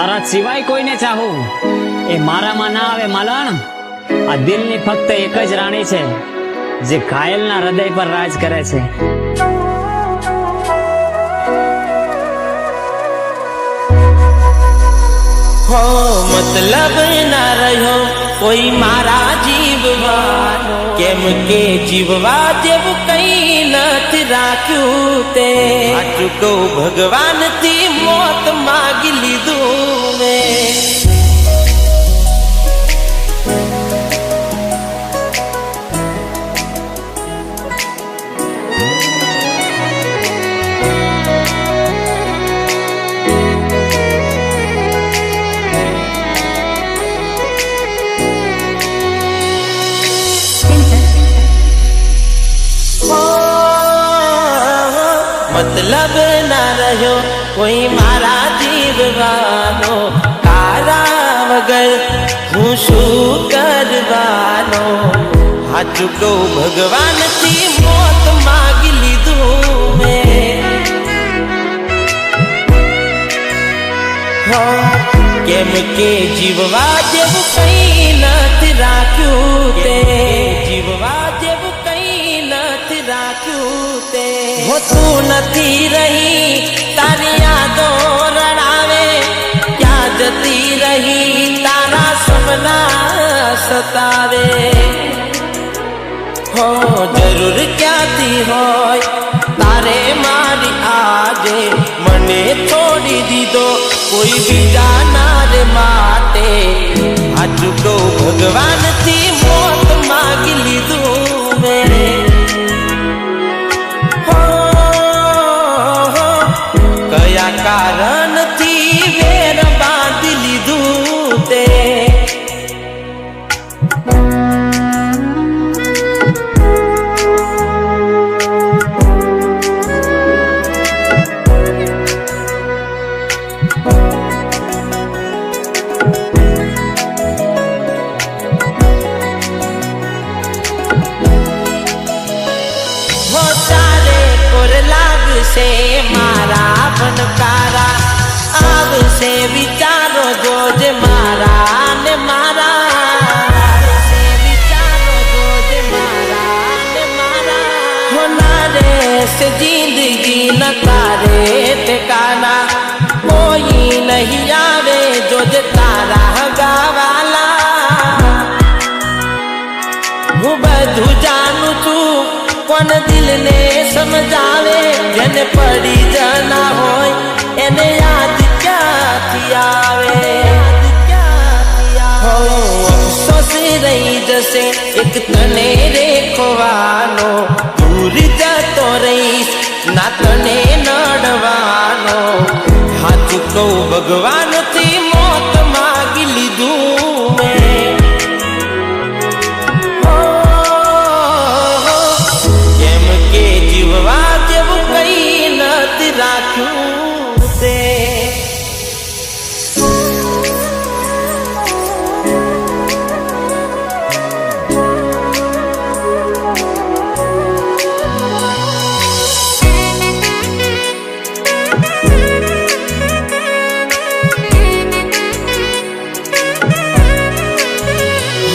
તારા સિવાય કોઈને ચાહું એ મારામાં ના આવે માલણ। આ દિલની ફક્ત એક જ રાણી છે જે ઘાયલના હૃદય પર રાજ કરે છે। हो मतलब ना रहो कोई मारा जीववानो केम के जीववा जेव कई नथ राख्यू ते आचुको भगवान थी मौत मांग लीधू में। मतलब ना रहो कोई मारा जीववानो तारा वगर हूँ शू करवानो आचुको भगवान थी मौत मांग लीधू में। हो केम के जीववा जेव कई नथ राख्यू ते जीववा जेव कई नथ राख्यू ते। हो तू नथी रही तारी यादों रड़ावे क्या जती रही तारा सपना सतावे। हो जरूर क्या थी हो तारे मारी आजे मने छोड़ी दी दो कोई भी जाना रे माटे आचुको भगवान थी मौत मांग लीधू मेरे। कया कारण थी वेर बांध लीधू ते। हो तारे कोर लाग से मारा बनकारा आव से विचारो जोज मारा ने मारा से विचारो जोज मारा ने मारा। हो नारे से जिंदगी न तारे ठिकाना कोई नहीं आवे जोज तारा गावाला। હું બધું જાણું છું કોણ દિલને સમજાવે જેને પડી જના હોય એને યાદ ક્યાંથી આવે। હો અફસોસ રહી જશે એક તને રે ખોવાનો દૂર જતો રહીશ ના તને નડવાનો। હાચું કહું ભગવાનથી મોત માગી લીધું મેં। जीववा जेव कई नथ राख्यू ते।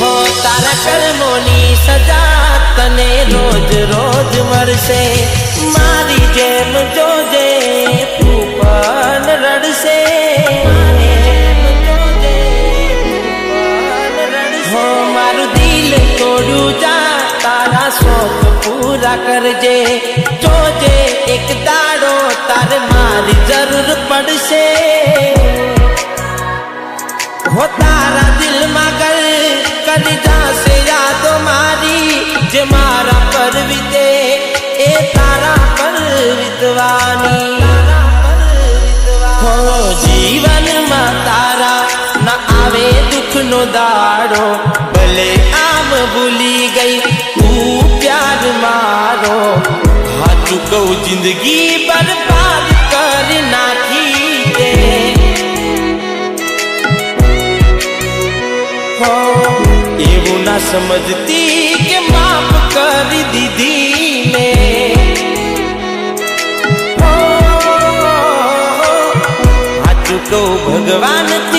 हो तारा कर्मोनी सजा तने रोज रोज मरसे मारी जेम जोजे तू पण रड़से। हो मारू दिल तोड़ू जा तारा शौक पूरा करजे जोजे एक दाड़ो तार मारी जरूर पड़से। हो तारा दिल मगर कदी जासे यादो मारी जे मारा पर विते ए तारा पर वितवानी। हो जीवन में तारा न आवे दुख नो दाड़ो भले आम भूली गई तू प्यार मारो। हाचुं कहूं जिंदगी बर्बाद कर नाखी ते। हो एवं ना समझती के माफ कर दीदी ने। हाचुं कहूं ભગવાનથી